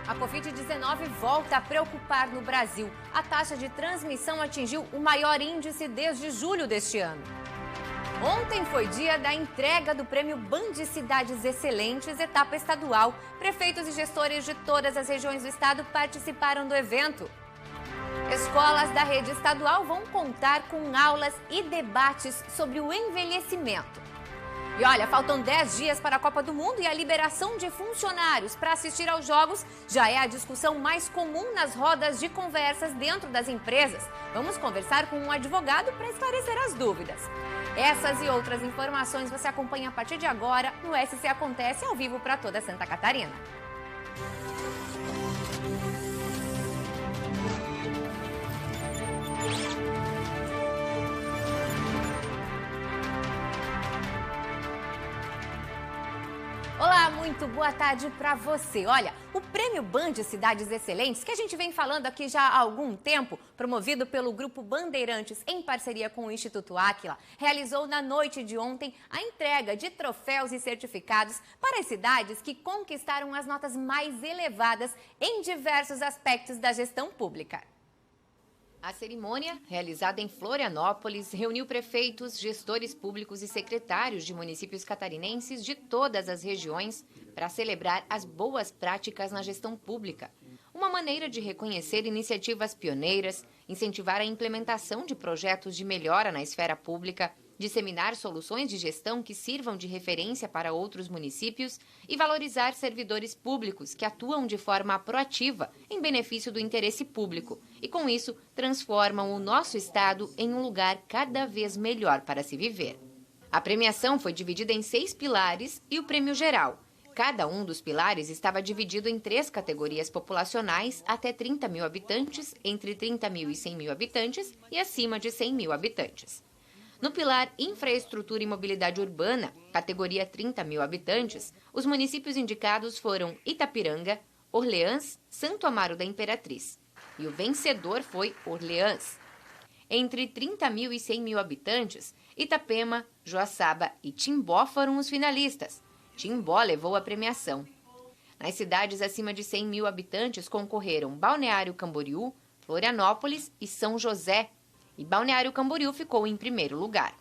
A Covid-19 volta a preocupar no Brasil. A taxa de transmissão atingiu o maior índice desde julho deste ano. Ontem foi dia da entrega do Prêmio Band Cidades Excelentes, etapa estadual. Prefeitos e gestores de todas as regiões do estado participaram do evento. Escolas da rede estadual vão contar com aulas e debates sobre o envelhecimento. E olha, faltam 10 dias para a Copa do Mundo e a liberação de funcionários para assistir aos jogos já é a discussão mais comum nas rodas de conversas dentro das empresas. Vamos conversar com um advogado para esclarecer as dúvidas. Essas e outras informações você acompanha a partir de agora no SC Acontece ao vivo para toda Santa Catarina. Olá, muito boa tarde para você. Olha, o Prêmio Band Cidades Excelentes, que a gente vem falando aqui já há algum tempo, promovido pelo Grupo Bandeirantes em parceria com o Instituto Áquila, realizou na noite de ontem a entrega de troféus e certificados para as cidades que conquistaram as notas mais elevadas em diversos aspectos da gestão pública. A cerimônia, realizada em Florianópolis, reuniu prefeitos, gestores públicos e secretários de municípios catarinenses de todas as regiões para celebrar as boas práticas na gestão pública. Uma maneira de reconhecer iniciativas pioneiras, incentivar a implementação de projetos de melhora na esfera pública, disseminar soluções de gestão que sirvam de referência para outros municípios e valorizar servidores públicos que atuam de forma proativa em benefício do interesse público e, com isso, transformam o nosso estado em um lugar cada vez melhor para se viver. A premiação foi dividida em 6 pilares e o prêmio geral. Cada um dos pilares estava dividido em 3 categorias populacionais até 30 mil habitantes, entre 30 mil e 100 mil habitantes e acima de 100 mil habitantes. No pilar Infraestrutura e Mobilidade Urbana, categoria 30 mil habitantes, os municípios indicados foram Itapiranga, Orleans, Santo Amaro da Imperatriz. E o vencedor foi Orleans. Entre 30 mil e 100 mil habitantes, Itapema, Joaçaba e Timbó foram os finalistas. Timbó levou a premiação. Nas cidades acima de 100 mil habitantes concorreram Balneário Camboriú, Florianópolis e São José. E Balneário Camboriú ficou em primeiro lugar.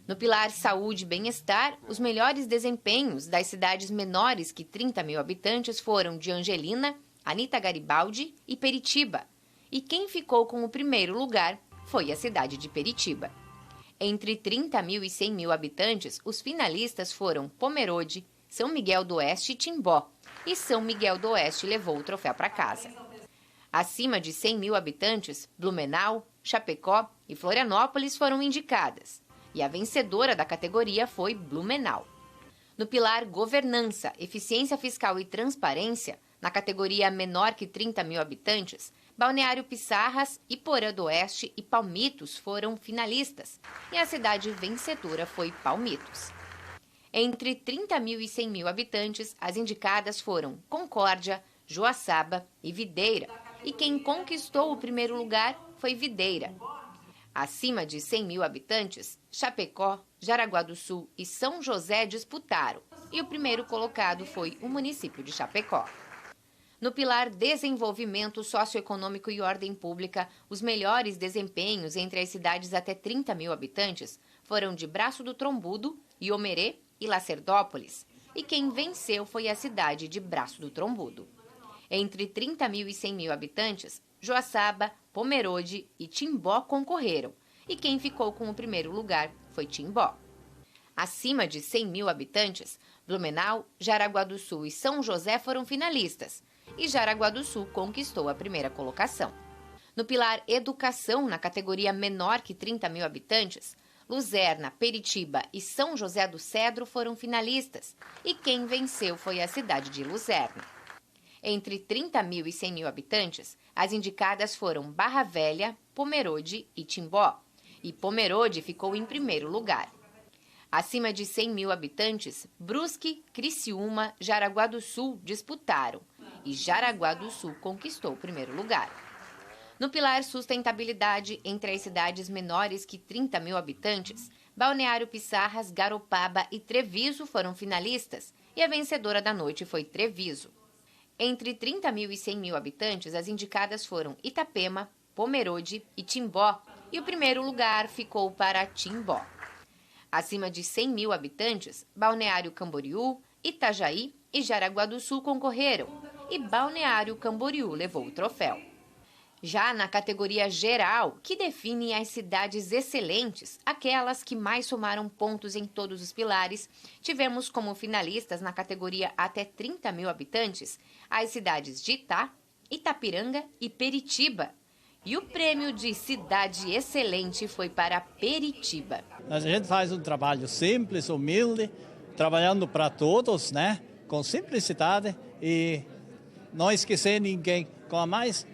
No pilar Saúde e Bem-Estar, os melhores desempenhos das cidades menores que 30 mil habitantes foram de Angelina, Anita Garibaldi e Peritiba. E quem ficou com o primeiro lugar foi a cidade de Peritiba. Entre 30 mil e 100 mil habitantes, os finalistas foram Pomerode, São Miguel do Oeste e Timbó. E São Miguel do Oeste levou o troféu para casa. Acima de 100 mil habitantes, Blumenau, Chapecó e Florianópolis foram indicadas. E a vencedora da categoria foi Blumenau. No pilar Governança, Eficiência Fiscal e Transparência, na categoria menor que 30 mil habitantes, Balneário Pissarras, Iporã do Oeste e Palmitos foram finalistas. E a cidade vencedora foi Palmitos. Entre 30 mil e 100 mil habitantes, as indicadas foram Concórdia, Joaçaba e Videira. E quem conquistou o primeiro lugar foi Videira. Acima de 100 mil habitantes, Chapecó, Jaraguá do Sul e São José disputaram. E o primeiro colocado foi o município de Chapecó. No pilar Desenvolvimento Socioeconômico e Ordem Pública, os melhores desempenhos entre as cidades até 30 mil habitantes foram de Braço do Trombudo, Iomerê e Lacerdópolis. E quem venceu foi a cidade de Braço do Trombudo. Entre 30 mil e 100 mil habitantes, Joaçaba, Pomerode e Timbó concorreram. E quem ficou com o primeiro lugar foi Timbó. Acima de 100 mil habitantes, Blumenau, Jaraguá do Sul e São José foram finalistas. E Jaraguá do Sul conquistou a primeira colocação. No pilar Educação, na categoria menor que 30 mil habitantes, Luzerna, Peritiba e São José do Cedro foram finalistas. E quem venceu foi a cidade de Luzerna. Entre 30 mil e 100 mil habitantes, as indicadas foram Barra Velha, Pomerode e Timbó. E Pomerode ficou em primeiro lugar. Acima de 100 mil habitantes, Brusque, Criciúma, Jaraguá do Sul disputaram. E Jaraguá do Sul conquistou o primeiro lugar. No pilar Sustentabilidade, entre as cidades menores que 30 mil habitantes, Balneário Pissarras, Garopaba e Treviso foram finalistas. E a vencedora da noite foi Treviso. Entre 30 mil e 100 mil habitantes, as indicadas foram Itapema, Pomerode e Timbó, e o primeiro lugar ficou para Timbó. Acima de 100 mil habitantes, Balneário Camboriú, Itajaí e Jaraguá do Sul concorreram, e Balneário Camboriú levou o troféu. Já na categoria geral, que define as cidades excelentes, aquelas que mais somaram pontos em todos os pilares, tivemos como finalistas na categoria até 30 mil habitantes as cidades de Itá, Itapiranga e Peritiba. E o prêmio de cidade excelente foi para Peritiba. A gente faz um trabalho simples, humilde, trabalhando para todos, né? Com simplicidade e não esquecer ninguém, com a mais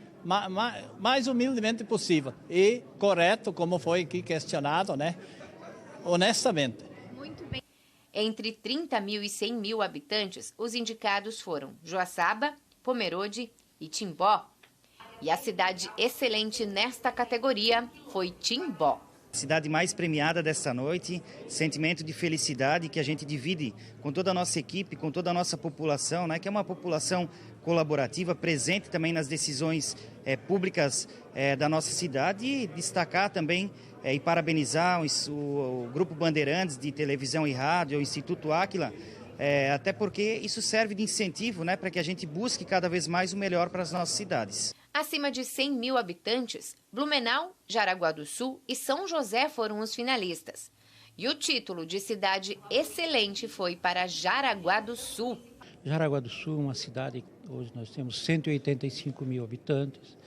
humildemente possível e correto, como foi aqui questionado, né? Honestamente. Muito bem. Entre 30 mil e 100 mil habitantes, os indicados foram Joaçaba, Pomerode e Timbó. E a cidade excelente nesta categoria foi Timbó. Cidade mais premiada desta noite, sentimento de felicidade que a gente divide com toda a nossa equipe, com toda a nossa população, né? Que é uma população colaborativa, presente também nas decisões públicas da nossa cidade, e destacar também e parabenizar o Grupo Bandeirantes de Televisão e Rádio, o Instituto Áquila, até porque isso serve de incentivo, né, para que a gente busque cada vez mais o melhor para as nossas cidades. Acima de 100 mil habitantes, Blumenau, Jaraguá do Sul e São José foram os finalistas. E o título de cidade excelente foi para Jaraguá do Sul. Jaraguá do Sul é uma cidade, hoje nós temos 185 mil habitantes,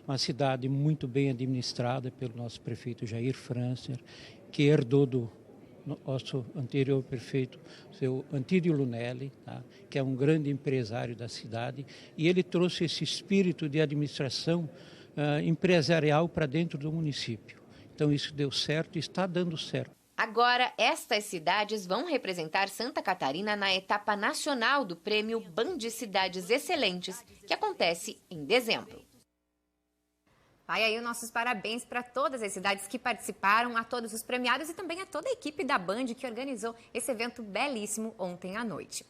uma cidade muito bem administrada pelo nosso prefeito Jair Francer, que herdou do nosso anterior prefeito, seu Antídio Lunelli, tá? Que é um grande empresário da cidade, e ele trouxe esse espírito de administração empresarial para dentro do município. Então isso deu certo e está dando certo. Agora, estas cidades vão representar Santa Catarina na etapa nacional do Prêmio Band Cidades Excelentes, que acontece em dezembro. Vai aí os nossos parabéns para todas as cidades que participaram, a todos os premiados e também a toda a equipe da Band que organizou esse evento belíssimo ontem à noite.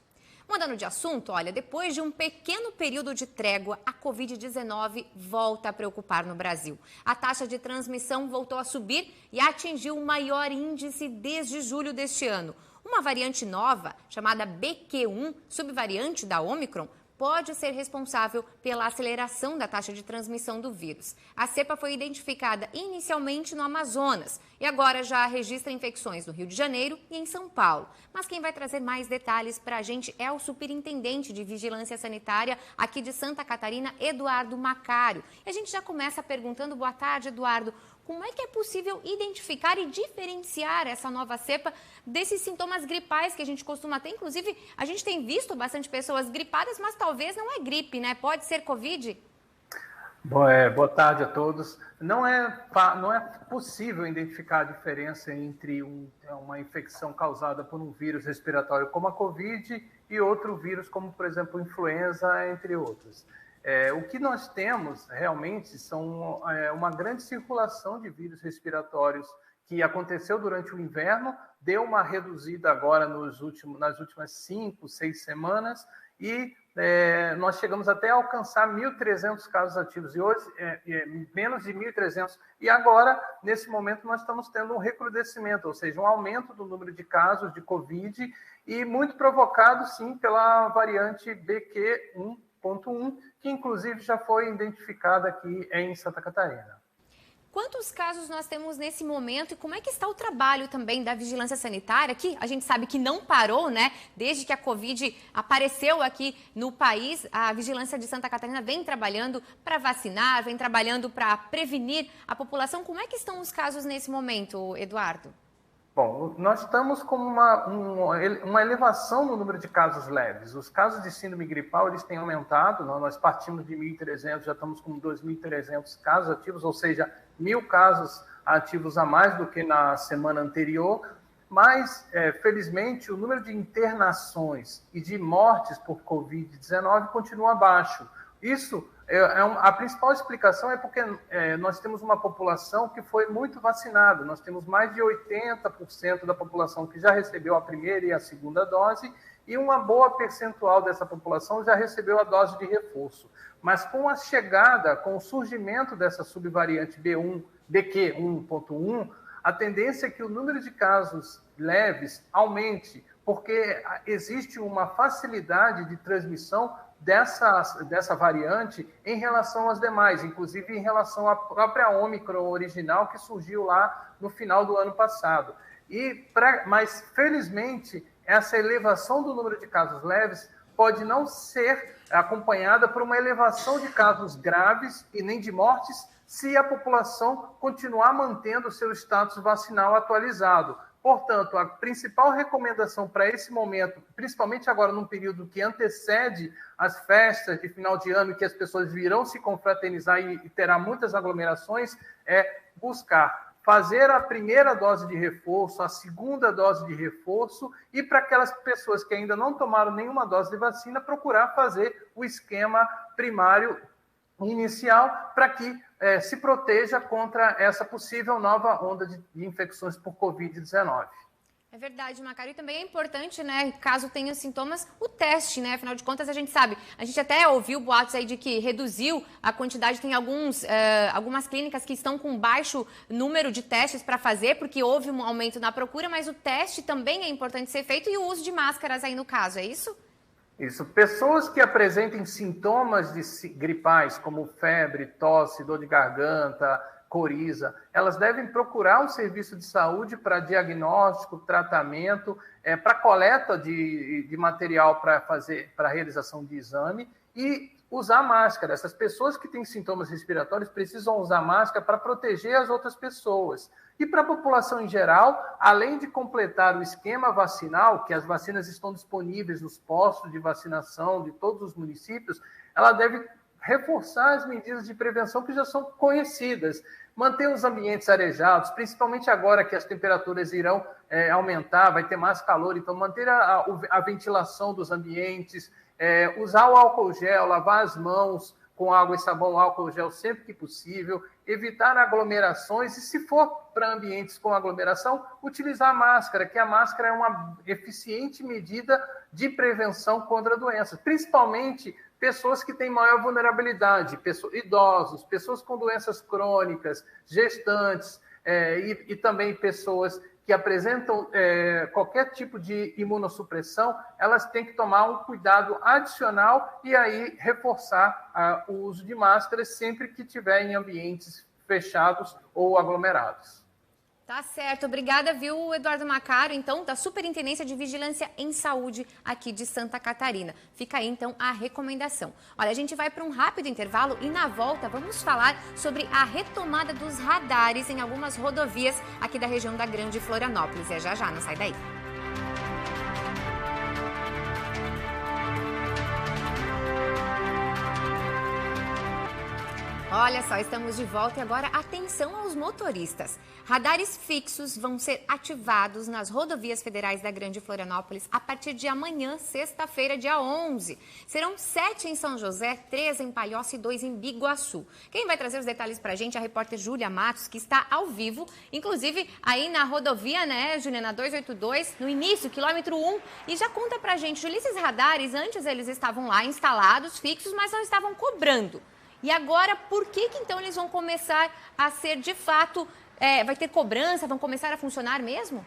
Mudando de assunto, olha, depois de um pequeno período de trégua, a Covid-19 volta a preocupar no Brasil. A taxa de transmissão voltou a subir e atingiu o maior índice desde julho deste ano. Uma variante nova, chamada BQ1, subvariante da Omicron, pode ser responsável pela aceleração da taxa de transmissão do vírus. A cepa foi identificada inicialmente no Amazonas e agora já registra infecções no Rio de Janeiro e em São Paulo. Mas quem vai trazer mais detalhes para a gente é o superintendente de Vigilância Sanitária aqui de Santa Catarina, Eduardo Macário. E a gente já começa perguntando, boa tarde, Eduardo, como é que é possível identificar e diferenciar essa nova cepa desses sintomas gripais que a gente costuma ter? Inclusive, a gente tem visto bastante pessoas gripadas, mas talvez não é gripe, né? Pode ser Covid? Boa tarde a todos. Não é possível identificar a diferença entre uma infecção causada por um vírus respiratório como a Covid e outro vírus como, por exemplo, influenza, entre outros. O que nós temos realmente são uma grande circulação de vírus respiratórios que aconteceu durante o inverno, deu uma reduzida agora nas últimas 5, 6 semanas e nós chegamos até a alcançar 1.300 casos ativos e hoje menos de 1.300. E agora, nesse momento, nós estamos tendo um recrudescimento, ou seja, um aumento do número de casos de Covid e muito provocado, sim, pela variante BQ1.1, que inclusive já foi identificada aqui em Santa Catarina. Quantos casos nós temos nesse momento e como é que está o trabalho também da vigilância sanitária, que a gente sabe que não parou, né? Desde que a Covid apareceu aqui no país, a vigilância de Santa Catarina vem trabalhando para vacinar, vem trabalhando para prevenir a população. Como é que estão os casos nesse momento, Eduardo? Bom, nós estamos com uma elevação no número de casos leves. Os casos de síndrome gripal, eles têm aumentado. Nós partimos de 1.300, já estamos com 2.300 casos ativos, ou seja, 1.000 casos ativos a mais do que na semana anterior. Mas, felizmente, o número de internações e de mortes por Covid-19 continua baixo. Isso A principal explicação é porque nós temos uma população que foi muito vacinada. Nós temos mais de 80% da população que já recebeu a primeira e a segunda dose e uma boa percentual dessa população já recebeu a dose de reforço. Mas com a chegada, com o surgimento dessa subvariante BQ1.1, a tendência é que o número de casos leves aumente, porque existe uma facilidade de transmissão dessa variante em relação às demais, inclusive em relação à própria Ômicron original que surgiu lá no final do ano passado. Mas, felizmente, essa elevação do número de casos leves pode não ser acompanhada por uma elevação de casos graves e nem de mortes se a população continuar mantendo o seu status vacinal atualizado. Portanto, a principal recomendação para esse momento, principalmente agora num período que antecede as festas de final de ano, que as pessoas virão se confraternizar e terá muitas aglomerações, é buscar fazer a primeira dose de reforço, a segunda dose de reforço e para aquelas pessoas que ainda não tomaram nenhuma dose de vacina, procurar fazer o esquema primário inicial para que se proteja contra essa possível nova onda de infecções por Covid-19. É verdade, Macário. E também é importante, né, caso tenha sintomas, o teste, né? Afinal de contas, a gente sabe, a gente até ouviu boatos aí de que reduziu a quantidade, tem algumas clínicas que estão com baixo número de testes para fazer, porque houve um aumento na procura, mas o teste também é importante ser feito e o uso de máscaras aí no caso, é isso? Isso. Pessoas que apresentem sintomas gripais, como febre, tosse, dor de garganta, coriza, elas devem procurar um serviço de saúde para diagnóstico, tratamento, para coleta de material para a realização de exame e usar máscara. Essas pessoas que têm sintomas respiratórios precisam usar máscara para proteger as outras pessoas. E para a população em geral, além de completar o esquema vacinal, que as vacinas estão disponíveis nos postos de vacinação de todos os municípios, ela deve reforçar as medidas de prevenção que já são conhecidas. Manter os ambientes arejados, principalmente agora que as temperaturas irão aumentar, vai ter mais calor, então manter a ventilação dos ambientes, usar o álcool gel, lavar as mãos com água e sabão, álcool gel sempre que possível, evitar aglomerações e, se for para ambientes com aglomeração, utilizar a máscara, que a máscara é uma eficiente medida de prevenção contra doenças, principalmente pessoas que têm maior vulnerabilidade, idosos, pessoas com doenças crônicas, gestantes e também pessoas que apresentam qualquer tipo de imunossupressão, elas têm que tomar um cuidado adicional e aí reforçar o uso de máscaras sempre que estiver em ambientes fechados ou aglomerados. Tá certo. Obrigada, viu, Eduardo Macário, então, da Superintendência de Vigilância em Saúde aqui de Santa Catarina. Fica aí, então, a recomendação. Olha, a gente vai para um rápido intervalo e, na volta, vamos falar sobre a retomada dos radares em algumas rodovias aqui da região da Grande Florianópolis. É já, não sai daí. Olha só, estamos de volta e agora atenção aos motoristas. Radares fixos vão ser ativados nas rodovias federais da Grande Florianópolis a partir de amanhã, sexta-feira, dia 11. Serão 7 em São José, 3 em Palhoça e 2 em Biguaçu. Quem vai trazer os detalhes pra gente é a repórter Júlia Matos, que está ao vivo, inclusive aí na rodovia, né, Juliana, 282, no início, quilômetro 1. E já conta pra gente, Júlia, esses radares, antes eles estavam lá instalados, fixos, mas não estavam cobrando. E agora, por que então eles vão começar a ser, de fato, vai ter cobrança, vão começar a funcionar mesmo?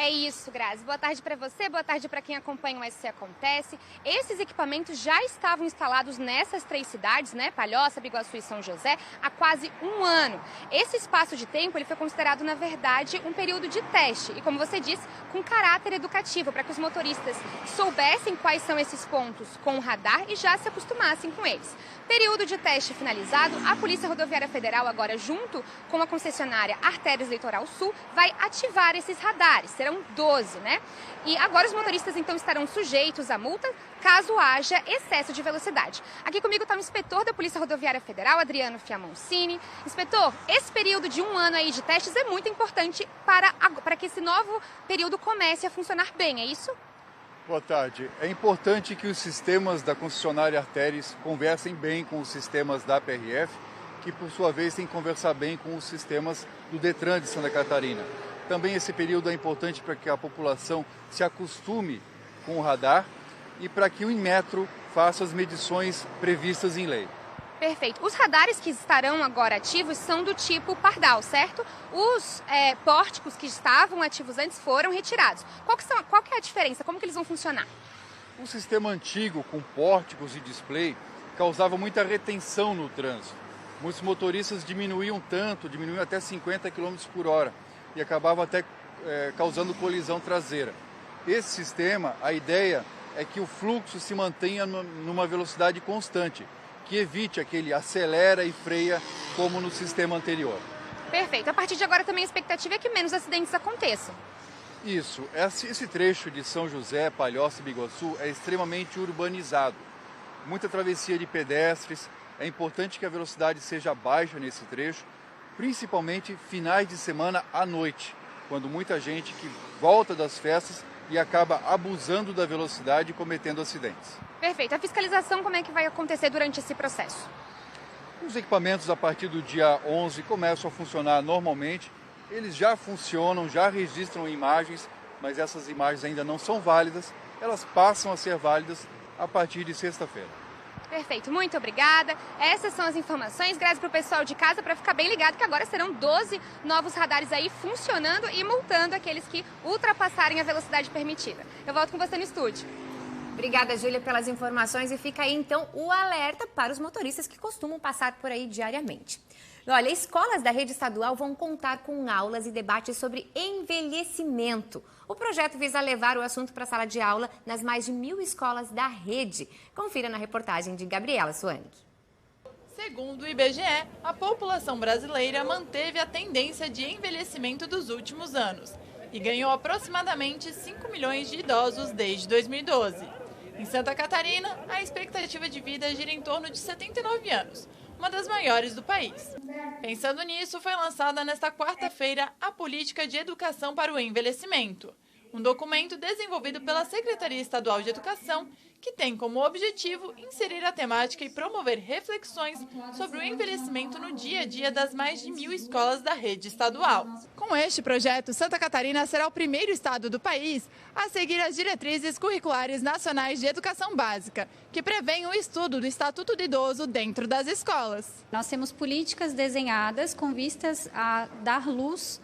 É isso, Grazi. Boa tarde para você, boa tarde para quem acompanha o SC Acontece. Esses equipamentos já estavam instalados nessas 3 cidades, né, Palhoça, Biguaçu e São José, há quase um ano. Esse espaço de tempo ele foi considerado, na verdade, um período de teste e, como você disse, com caráter educativo, para que os motoristas soubessem quais são esses pontos com o radar e já se acostumassem com eles. Período de teste finalizado, a Polícia Rodoviária Federal, agora junto com a concessionária Artérias Litoral Sul, vai ativar esses radares. Serão 12, né? E agora os motoristas, então, estarão sujeitos à multa caso haja excesso de velocidade. Aqui comigo está o inspetor da Polícia Rodoviária Federal, Adriano Fiamoncini. Inspetor, esse período de um ano aí de testes é muito importante para que esse novo período comece a funcionar bem, é isso? Boa tarde. É importante que os sistemas da concessionária Artéries conversem bem com os sistemas da PRF, que por sua vez tem que conversar bem com os sistemas do Detran de Santa Catarina. Também esse período é importante para que a população se acostume com o radar e para que o Inmetro faça as medições previstas em lei. Perfeito. Os radares que estarão agora ativos são do tipo Pardal, certo? Os pórticos que estavam ativos antes foram retirados. Qual que é a diferença? Como que eles vão funcionar? O sistema antigo, com pórticos e display, causava muita retenção no trânsito. Muitos motoristas diminuíam até 50 km por hora e acabavam até causando colisão traseira. Esse sistema, a ideia é que o fluxo se mantenha numa velocidade constante, que evite aquele acelera e freia como no sistema anterior. Perfeito. A partir de agora também a expectativa é que menos acidentes aconteçam. Isso. Esse trecho de São José, Palhoça e Biguaçu é extremamente urbanizado. Muita travessia de pedestres. É importante que a velocidade seja baixa nesse trecho, principalmente finais de semana à noite, quando muita gente que volta das festas e acaba abusando da velocidade e cometendo acidentes. Perfeito. A fiscalização, como é que vai acontecer durante esse processo? Os equipamentos, a partir do dia 11, começam a funcionar normalmente. Eles já funcionam, já registram imagens, mas essas imagens ainda não são válidas. Elas passam a ser válidas a partir de sexta-feira. Perfeito, muito obrigada. Essas são as informações. Graças para o pessoal de casa, para ficar bem ligado que agora serão 12 novos radares aí funcionando e multando aqueles que ultrapassarem a velocidade permitida. Eu volto com você no estúdio. Obrigada, Júlia, pelas informações. E fica aí, então, o alerta para os motoristas que costumam passar por aí diariamente. Olha, escolas da rede estadual vão contar com aulas e debates sobre envelhecimento. O projeto visa levar o assunto para a sala de aula nas mais de 1.000 escolas da rede. Confira na reportagem de Gabriela Suanig. Segundo o IBGE, a população brasileira manteve a tendência de envelhecimento dos últimos anos e ganhou aproximadamente 5 milhões de idosos desde 2012. Em Santa Catarina, a expectativa de vida gira em torno de 79 anos, uma das maiores do país. Pensando nisso, foi lançada nesta quarta-feira a Política de Educação para o Envelhecimento, um documento desenvolvido pela Secretaria Estadual de Educação que tem como objetivo inserir a temática e promover reflexões sobre o envelhecimento no dia a dia das mais de 1.000 escolas da rede estadual. Com este projeto, Santa Catarina será o primeiro estado do país a seguir as diretrizes curriculares nacionais de educação básica, que prevêem o estudo do Estatuto do Idoso dentro das escolas. Nós temos políticas desenhadas com vistas a dar luz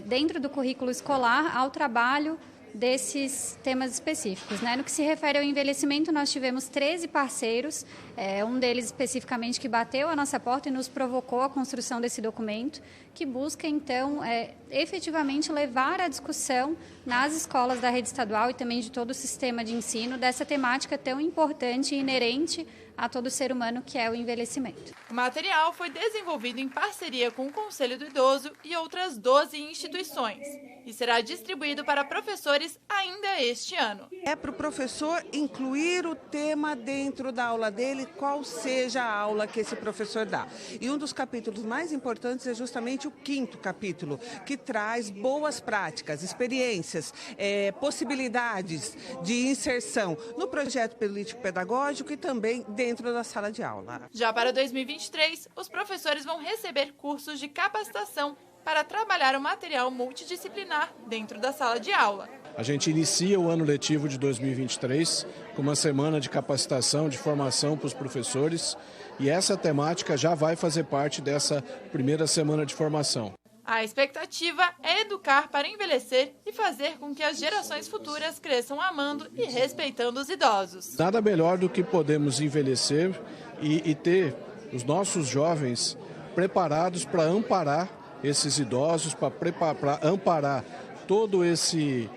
dentro do currículo escolar ao trabalho desses temas específicos, né? No que se refere ao envelhecimento, nós tivemos 13 parceiros, um deles especificamente que bateu a nossa porta e nos provocou a construção desse documento, que busca, então, efetivamente levar a discussão nas escolas da rede estadual e também de todo o sistema de ensino dessa temática tão importante e inerente a todo ser humano, que é o envelhecimento. O material foi desenvolvido em parceria com o Conselho do Idoso e outras 12 instituições e será distribuído para professores ainda este ano. É para o professor incluir o tema dentro da aula dele, qual seja a aula que esse professor dá. E um dos capítulos mais importantes é justamente o 5º capítulo, que traz boas práticas, experiências, possibilidades de inserção no projeto político-pedagógico e também dentro da sala de aula. Já para 2023, os professores vão receber cursos de capacitação para trabalhar o material multidisciplinar dentro da sala de aula. A gente inicia o ano letivo de 2023 com uma semana de capacitação, de formação para os professores, e essa temática já vai fazer parte dessa primeira semana de formação. A expectativa é educar para envelhecer e fazer com que as gerações futuras cresçam amando e respeitando os idosos. Nada melhor do que podemos envelhecer e ter os nossos jovens preparados para amparar esses idosos, para amparar todo esse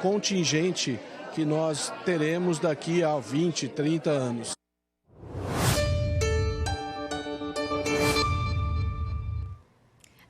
contingente que nós teremos daqui a 20, 30 anos.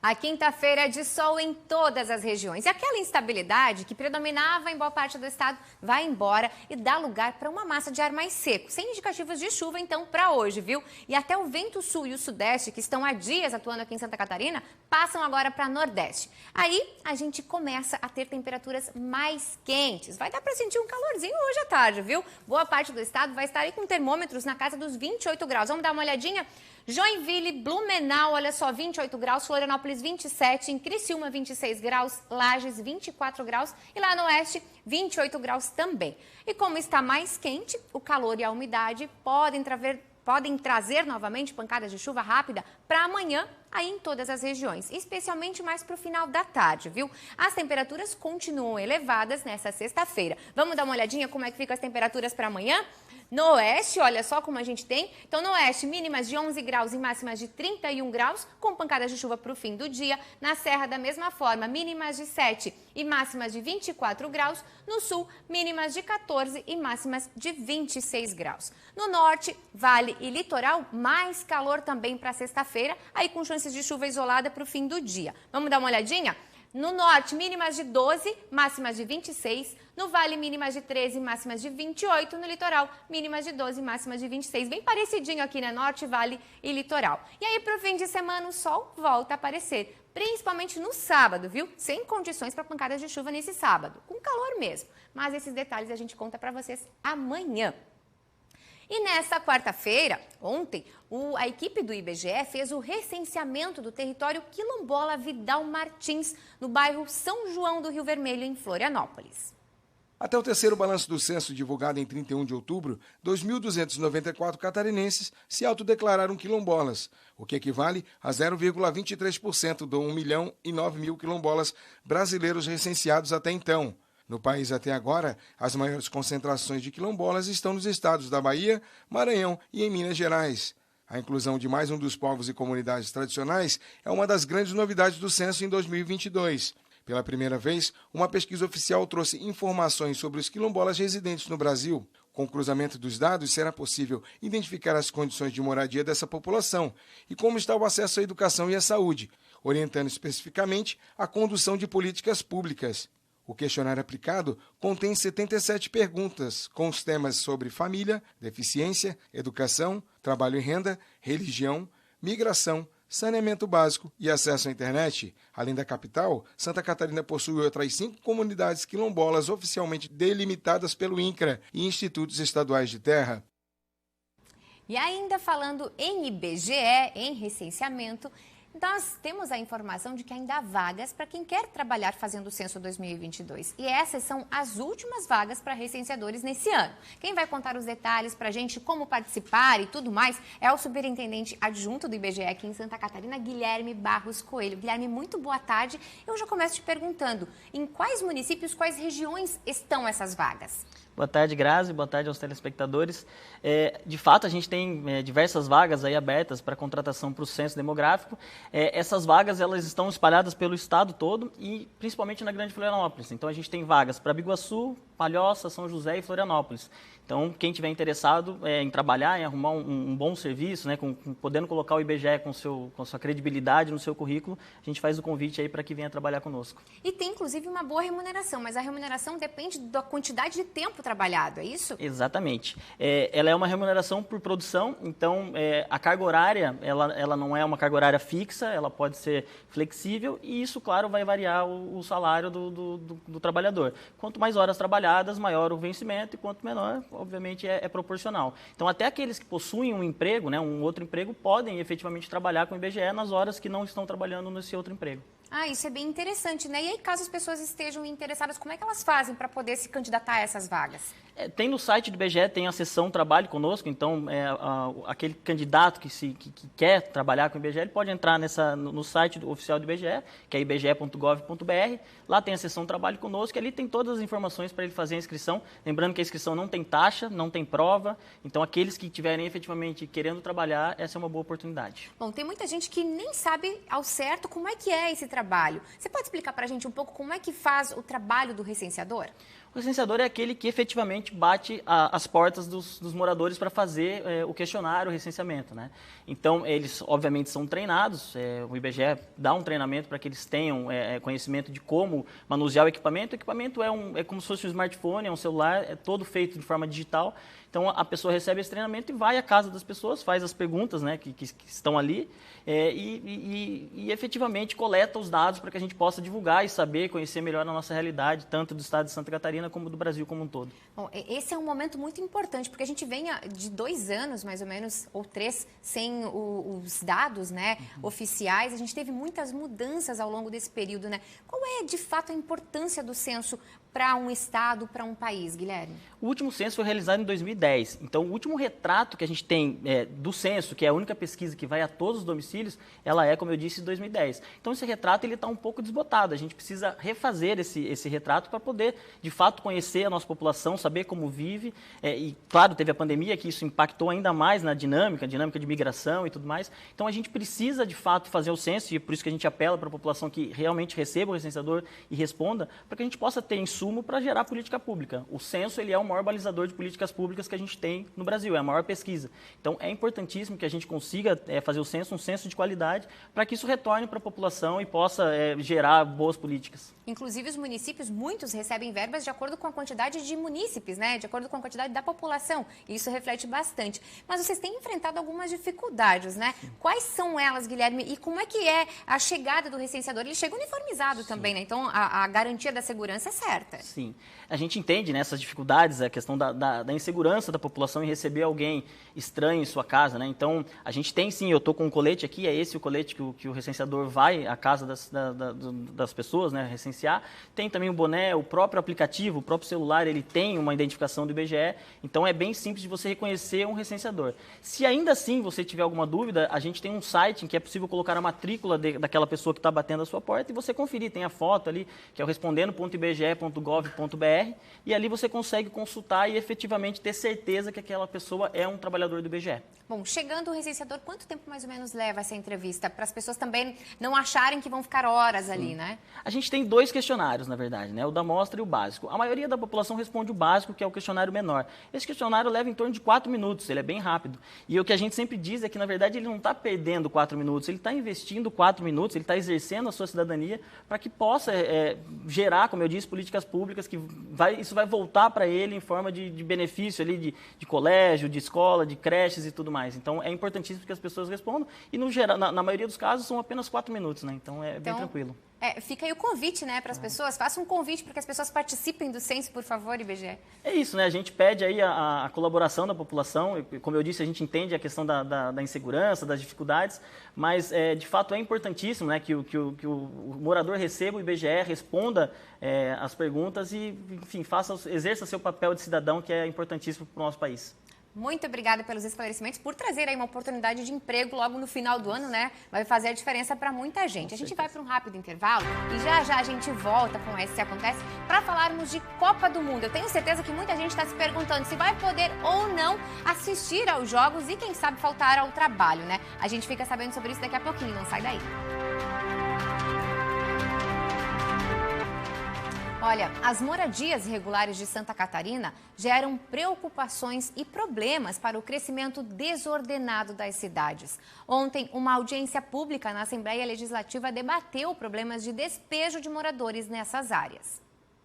A A quinta-feira é de sol em todas as regiões. E aquela instabilidade que predominava em boa parte do estado vai embora e dá lugar para uma massa de ar mais seco, sem indicativos de chuva, então, para hoje, viu? E até o vento sul e o sudeste, que estão há dias atuando aqui em Santa Catarina, passam agora para nordeste. Aí, a gente começa a ter temperaturas mais quentes. Vai dar para sentir um calorzinho hoje à tarde, viu? Boa parte do estado vai estar aí com termômetros na casa dos 28 graus. Vamos dar uma olhadinha? Joinville, Blumenau, olha só, 28 graus, Florianópolis 27, em Criciúma 26 graus, Lages 24 graus e lá no oeste 28 graus também. E como está mais quente, o calor e a umidade podem trazer novamente pancadas de chuva rápida para amanhã aí em todas as regiões, especialmente mais para o final da tarde, viu? As temperaturas continuam elevadas nessa sexta-feira. Vamos dar uma olhadinha como é que ficam as temperaturas para amanhã? No oeste, olha só como a gente tem. Então, no oeste, mínimas de 11 graus e máximas de 31 graus, com pancadas de chuva para o fim do dia. Na Serra, da mesma forma, mínimas de 7 e máximas de 24 graus. No sul, mínimas de 14 e máximas de 26 graus. No norte, vale e litoral, mais calor também para sexta-feira, aí com chances de chuva isolada para o fim do dia. Vamos dar uma olhadinha? No norte, mínimas de 12, máximas de 26. No vale, mínimas de 13, máximas de 28. No litoral, mínimas de 12, máximas de 26. Bem parecidinho aqui, né? Norte, vale e litoral. E aí, para o fim de semana, o sol volta a aparecer. Principalmente no sábado, viu? Sem condições para pancadas de chuva nesse sábado. Com calor mesmo. Mas esses detalhes a gente conta para vocês amanhã. E nesta quarta-feira, ontem, a equipe do IBGE fez o recenseamento do território quilombola Vidal Martins, no bairro São João do Rio Vermelho, em Florianópolis. Até o terceiro balanço do censo, divulgado em 31 de outubro, 2.294 catarinenses se autodeclararam quilombolas, o que equivale a 0,23% do 1.009.000 quilombolas brasileiros recenseados até então. No país até agora, as maiores concentrações de quilombolas estão nos estados da Bahia, Maranhão e em Minas Gerais. A inclusão de mais um dos povos e comunidades tradicionais é uma das grandes novidades do censo em 2022. Pela primeira vez, uma pesquisa oficial trouxe informações sobre os quilombolas residentes no Brasil. Com o cruzamento dos dados, será possível identificar as condições de moradia dessa população e como está o acesso à educação e à saúde, orientando especificamente a condução de políticas públicas. O questionário aplicado contém 77 perguntas, com os temas sobre família, deficiência, educação, trabalho e renda, religião, migração, saneamento básico e acesso à internet. Além da capital, Santa Catarina possui outras 5 comunidades quilombolas oficialmente delimitadas pelo INCRA e institutos estaduais de terra. E ainda falando em IBGE, em recenseamento, nós temos a informação de que ainda há vagas para quem quer trabalhar fazendo o censo 2022. E essas são as últimas vagas para recenseadores nesse ano. Quem vai contar os detalhes para a gente, como participar e tudo mais, é o superintendente adjunto do IBGE aqui em Santa Catarina, Guilherme Barros Coelho. Guilherme, muito boa tarde. Eu já começo te perguntando, em quais municípios, quais regiões estão essas vagas? Boa tarde, Grazi. Boa tarde aos telespectadores. De fato, a gente tem diversas vagas aí abertas para contratação para o censo demográfico. Essas vagas elas estão espalhadas pelo estado todo e principalmente na Grande Florianópolis. Então, a gente tem vagas para Biguaçu, Palhoça, São José e Florianópolis. Então, quem tiver interessado em trabalhar, em arrumar um bom serviço, né, podendo colocar o IBGE com sua credibilidade no seu currículo, a gente faz o convite aí para que venha trabalhar conosco. E tem, inclusive, uma boa remuneração, mas a remuneração depende da quantidade de tempo trabalhado, é isso? Exatamente. Ela é uma remuneração por produção, então a carga horária, ela não é uma carga horária fixa, ela pode ser flexível e isso, claro, vai variar o salário do trabalhador. Quanto mais horas trabalhadas, maior o vencimento e quanto menor, obviamente, é proporcional. Então, até aqueles que possuem um emprego, né, um outro emprego, podem efetivamente trabalhar com o IBGE nas horas que não estão trabalhando nesse outro emprego. Ah, isso é bem interessante, né? E aí, caso as pessoas estejam interessadas, como é que elas fazem para poder se candidatar a essas vagas? Tem no site do IBGE, tem a seção Trabalho Conosco, então aquele candidato que quer trabalhar com o IBGE, ele pode entrar no site oficial do IBGE, que é ibge.gov.br, lá tem a seção Trabalho Conosco, ali tem todas as informações para ele fazer a inscrição, lembrando que a inscrição não tem taxa, não tem prova, então aqueles que estiverem efetivamente querendo trabalhar, essa é uma boa oportunidade. Bom, tem muita gente que nem sabe ao certo como é que é esse trabalho. Você pode explicar para a gente um pouco como é que faz o trabalho do recenseador? O recenseador é aquele que efetivamente bate as portas dos moradores para fazer o questionário, o recenseamento, né? Então, eles obviamente são treinados, o IBGE dá um treinamento para que eles tenham conhecimento de como manusear o equipamento. O equipamento é como se fosse um smartphone, é um celular, é todo feito de forma digital. Então, a pessoa recebe esse treinamento e vai à casa das pessoas, faz as perguntas, né, que estão ali e efetivamente coleta os dados para que a gente possa divulgar e saber, conhecer melhor a nossa realidade, tanto do estado de Santa Catarina como do Brasil como um todo. Bom, esse é um momento muito importante, porque a gente vem de 2 anos, mais ou menos, ou 3, sem os dados, né, oficiais. A gente teve muitas mudanças ao longo desse período, né? Qual é, de fato, a importância do censo para um estado, para um país, Guilherme? O último censo foi realizado em 2010. Então, o último retrato que a gente tem do censo, que é a única pesquisa que vai a todos os domicílios, ela é, como eu disse, de 2010. Então, esse retrato está um pouco desbotado. A gente precisa refazer esse retrato para poder, de fato, conhecer a nossa população, saber como vive. E, claro, teve a pandemia, que isso impactou ainda mais na dinâmica de migração e tudo mais. Então, a gente precisa, de fato, fazer o censo, e é por isso que a gente apela para a população que realmente receba o recenseador e responda, para que a gente possa ter insumo para gerar política pública. O censo, ele é o maior balizador de políticas públicas que a gente tem no Brasil, é a maior pesquisa. Então, é importantíssimo que a gente consiga fazer o censo, um censo de qualidade, para que isso retorne para a população e possa gerar boas políticas. Inclusive, os municípios, muitos recebem verbas de acordo com a quantidade de munícipes, né? De acordo com a quantidade da população. E isso reflete bastante. Mas vocês têm enfrentado algumas dificuldades, né? Quais são elas, Guilherme? E como é que é a chegada do recenseador? Ele chega uniformizado também, né? Então, a garantia da segurança é certa. Sim. A gente entende, né, essas dificuldades, a questão da insegurança da população em receber alguém estranho em sua casa, né? Então, a gente tem sim, eu estou com um colete aqui, é esse o colete que o recenseador vai à casa das pessoas, né, recensear. Tem também o boné, o próprio aplicativo, o próprio celular, ele tem uma identificação do IBGE, então é bem simples de você reconhecer um recenseador. Se ainda assim você tiver alguma dúvida, a gente tem um site em que é possível colocar a matrícula daquela pessoa que está batendo a sua porta e você conferir, tem a foto ali, que é o respondendo.ibge.gov.br, e ali você consegue consultar e efetivamente ter certeza que aquela pessoa é um trabalhador do IBGE. Bom, chegando o recenseador, quanto tempo mais ou menos leva essa entrevista? Para as pessoas também não acharem que vão ficar horas ali, né? A gente tem 2 questionários, na verdade, né? O da amostra e o básico. A maioria da população responde o básico, que é o questionário menor. Esse questionário leva em torno de 4 minutos, ele é bem rápido. E o que a gente sempre diz é que, na verdade, ele não está perdendo 4 minutos, ele está investindo 4 minutos, ele está exercendo a sua cidadania para que possa gerar, como eu disse, políticas públicas que isso vai voltar para ele em forma de benefício ali de colégio, de escola, de creches e tudo mais. Então, é importantíssimo que as pessoas respondam e, no geral, na maioria dos casos, são apenas 4 minutos, né? Então, bem tranquilo. Fica aí o convite, né, para as pessoas. Faça um convite para que as pessoas participem do censo, por favor, IBGE. É isso, né? A gente pede aí a colaboração da população. Como eu disse, a gente entende a questão da insegurança, das dificuldades, mas, de fato, é importantíssimo, né, que o morador receba o IBGE, responda as perguntas e, enfim, exerça seu papel de cidadão, que é importantíssimo para o nosso país. Muito obrigada pelos esclarecimentos, por trazer aí uma oportunidade de emprego logo no final do ano, né? Vai fazer a diferença para muita gente. A gente vai para um rápido intervalo e já a gente volta com o SC Acontece para falarmos de Copa do Mundo. Eu tenho certeza que muita gente está se perguntando se vai poder ou não assistir aos jogos e, quem sabe, faltar ao trabalho, né? A gente fica sabendo sobre isso daqui a pouquinho, não sai daí. Olha, as moradias irregulares de Santa Catarina geram preocupações e problemas para o crescimento desordenado das cidades. Ontem, uma audiência pública na Assembleia Legislativa debateu problemas de despejo de moradores nessas áreas.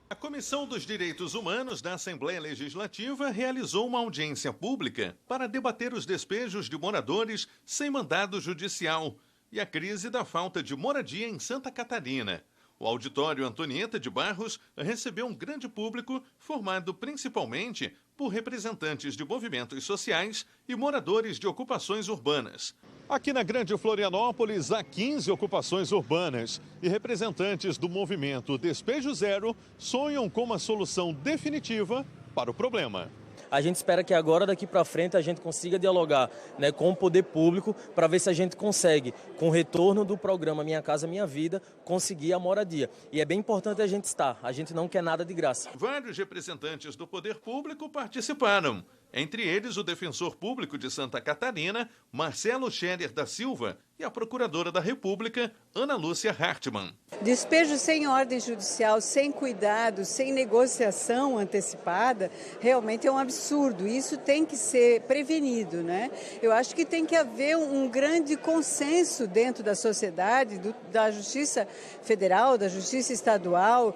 A Comissão dos Direitos Humanos da Assembleia Legislativa realizou uma audiência pública para debater os despejos de moradores sem mandado judicial e a crise da falta de moradia em Santa Catarina. O auditório Antonieta de Barros recebeu um grande público formado principalmente por representantes de movimentos sociais e moradores de ocupações urbanas. Aqui na Grande Florianópolis há 15 ocupações urbanas e representantes do movimento Despejo Zero sonham com uma solução definitiva para o problema. A gente espera que agora, daqui para frente, a gente consiga dialogar, né, com o poder público para ver se a gente consegue, com o retorno do programa Minha Casa Minha Vida, conseguir a moradia. E é bem importante a gente estar, a gente não quer nada de graça. Vários representantes do poder público participaram. Entre eles, o defensor público de Santa Catarina, Marcelo Scherer da Silva, e a procuradora da República, Ana Lúcia Hartmann. Despejo sem ordem judicial, sem cuidado, sem negociação antecipada, realmente é um absurdo. Isso tem que ser prevenido, né? Eu acho que tem que haver um grande consenso dentro da sociedade, da Justiça Federal, da Justiça Estadual,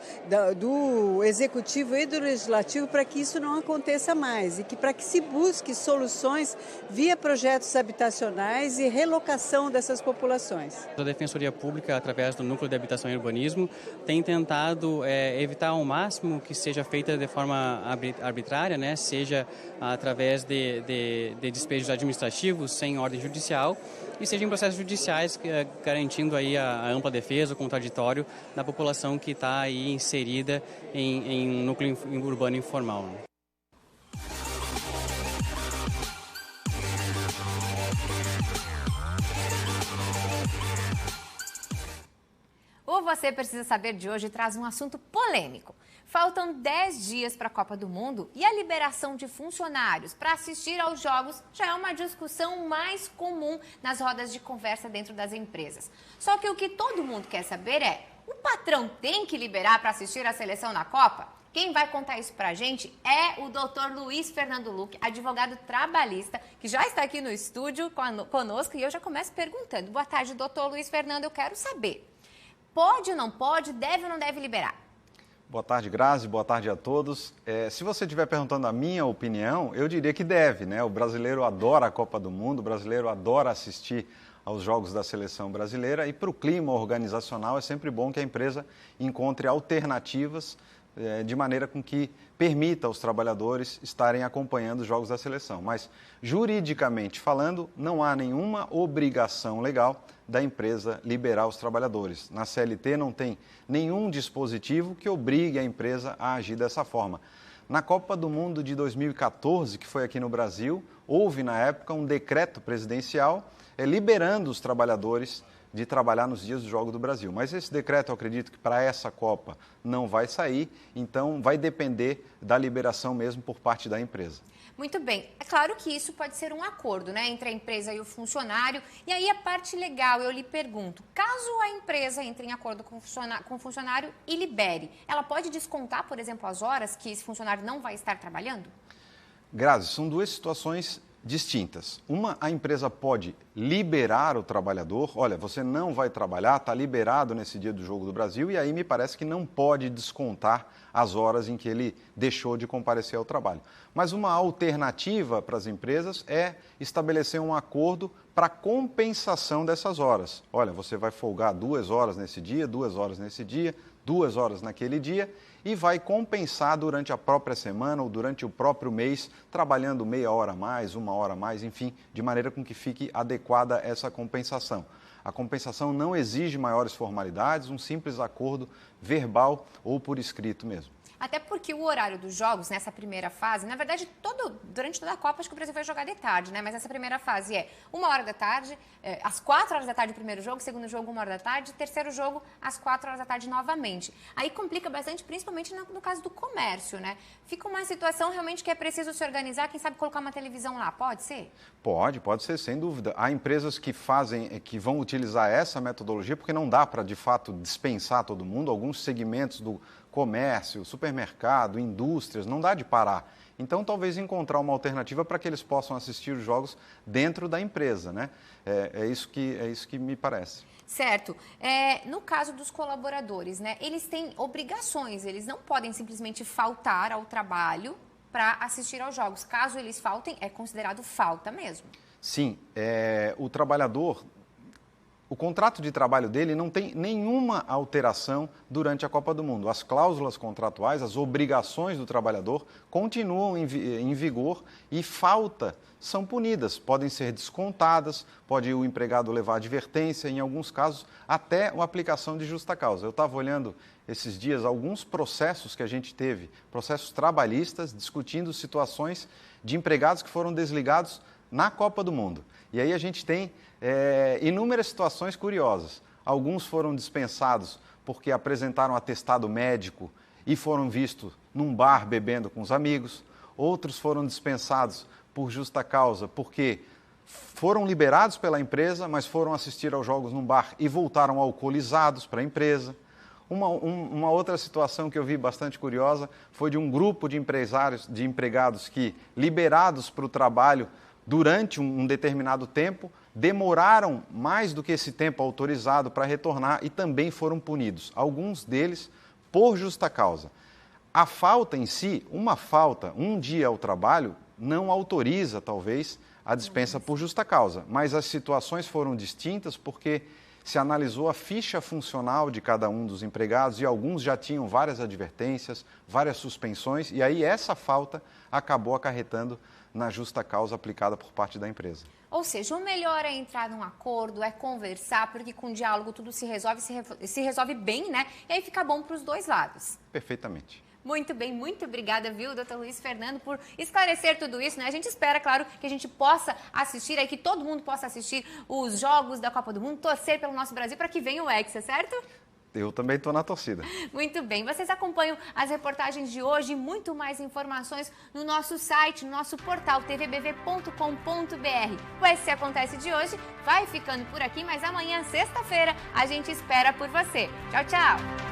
do Executivo e do Legislativo, para que isso não aconteça mais e que para que se busque soluções via projetos habitacionais e relocação dessas populações. A Defensoria Pública, através do Núcleo de Habitação e Urbanismo, tem tentado evitar ao máximo que seja feita de forma arbitrária, né? Seja através de despejos administrativos sem ordem judicial e seja em processos judiciais, garantindo aí a ampla defesa, o contraditório da população que está aí inserida em um núcleo urbano informal. O Você Precisa Saber de hoje traz um assunto polêmico. Faltam 10 dias para a Copa do Mundo e a liberação de funcionários para assistir aos jogos já é uma discussão mais comum nas rodas de conversa dentro das empresas. Só que o que todo mundo quer saber é, o patrão tem que liberar para assistir a seleção na Copa? Quem vai contar isso para a gente é o Dr. Luiz Fernando Luque, advogado trabalhista, que já está aqui no estúdio conosco e eu já começo perguntando. Boa tarde, Dr. Luiz Fernando, eu quero saber. Pode ou não pode, deve ou não deve liberar? Boa tarde, Grazi, boa tarde a todos. Se você estiver perguntando a minha opinião, eu diria que deve, né? O brasileiro adora a Copa do Mundo, o brasileiro adora assistir aos jogos da seleção brasileira e para o clima organizacional é sempre bom que a empresa encontre alternativas de maneira com que permita aos trabalhadores estarem acompanhando os jogos da seleção. Mas, juridicamente falando, não há nenhuma obrigação legal da empresa liberar os trabalhadores. Na CLT não tem nenhum dispositivo que obrigue a empresa a agir dessa forma. Na Copa do Mundo de 2014, que foi aqui no Brasil, houve na época um decreto presidencial liberando os trabalhadores de trabalhar nos dias do Jogo do Brasil. Mas esse decreto, eu acredito que para essa Copa não vai sair, então vai depender da liberação mesmo por parte da empresa. Muito bem. É claro que isso pode ser um acordo, né, entre a empresa e o funcionário. E aí a parte legal, eu lhe pergunto, caso a empresa entre em acordo com o funcionário e libere, ela pode descontar, por exemplo, as horas que esse funcionário não vai estar trabalhando? Grazi, são duas situações distintas. Uma, a empresa pode liberar o trabalhador, olha, você não vai trabalhar, está liberado nesse dia do Jogo do Brasil, e aí me parece que não pode descontar as horas em que ele deixou de comparecer ao trabalho. Mas uma alternativa para as empresas é estabelecer um acordo para compensação dessas horas. Olha, você vai folgar 2 horas nesse dia, 2 horas nesse dia, 2 horas naquele dia, e vai compensar durante a própria semana ou durante o próprio mês, trabalhando meia hora a mais, 1 hora a mais, enfim, de maneira com que fique adequada essa compensação. A compensação não exige maiores formalidades, um simples acordo verbal ou por escrito mesmo. Até porque o horário dos jogos, nessa primeira fase, na verdade, durante toda a Copa, acho que o Brasil vai jogar de tarde, né? Mas essa primeira fase é 1h da tarde, às 4 horas da tarde o primeiro jogo, segundo jogo 1h da tarde, terceiro jogo às 4 horas da tarde novamente. Aí complica bastante, principalmente no caso do comércio, né? Fica uma situação realmente que é preciso se organizar, quem sabe colocar uma televisão lá, pode ser? Pode ser, sem dúvida. Há empresas que vão utilizar essa metodologia, porque não dá para, de fato, dispensar todo mundo. Alguns segmentos do comércio, supermercado, indústrias, não dá de parar. Então, talvez encontrar uma alternativa para que eles possam assistir os jogos dentro da empresa, né? É isso que me parece. Certo. No caso dos colaboradores, né? Eles têm obrigações, eles não podem simplesmente faltar ao trabalho para assistir aos jogos. Caso eles faltem, é considerado falta mesmo. Sim, o trabalhador... O contrato de trabalho dele não tem nenhuma alteração durante a Copa do Mundo. As cláusulas contratuais, as obrigações do trabalhador continuam em vigor e falta são punidas. Podem ser descontadas, pode o empregado levar advertência, em alguns casos até a aplicação de justa causa. Eu estava olhando esses dias alguns processos que a gente teve, processos trabalhistas, discutindo situações de empregados que foram desligados na Copa do Mundo. E aí a gente tem inúmeras situações curiosas. Alguns foram dispensados porque apresentaram atestado médico e foram vistos num bar bebendo com os amigos. outros foram dispensados por justa causa, porque foram liberados pela empresa, mas foram assistir aos jogos num bar e voltaram alcoolizados para a empresa. Uma outra situação que eu vi bastante curiosa foi de um grupo de empregados que, liberados para o trabalho durante um determinado tempo, demoraram mais do que esse tempo autorizado para retornar e também foram punidos, alguns deles por justa causa. A falta em si, um dia ao trabalho, não autoriza, talvez, a dispensa por justa causa, mas as situações foram distintas porque se analisou a ficha funcional de cada um dos empregados e alguns já tinham várias advertências, várias suspensões, e aí essa falta acabou acarretando na justa causa aplicada por parte da empresa. Ou seja, o melhor é entrar num acordo, é conversar, porque com diálogo tudo se resolve bem, né? E aí fica bom para os dois lados. Perfeitamente. Muito bem, muito obrigada, viu, doutor Luiz Fernando, por esclarecer tudo isso, né? A gente espera, claro, que a gente possa assistir aí, que todo mundo possa assistir os jogos da Copa do Mundo, torcer pelo nosso Brasil para que venha o Hexa, certo? Eu também estou na torcida. Muito bem, vocês acompanham as reportagens de hoje e muito mais informações no nosso site, no nosso portal tvbv.com.br. O SC Acontece de hoje vai ficando por aqui, mas amanhã, sexta-feira, a gente espera por você. Tchau, tchau!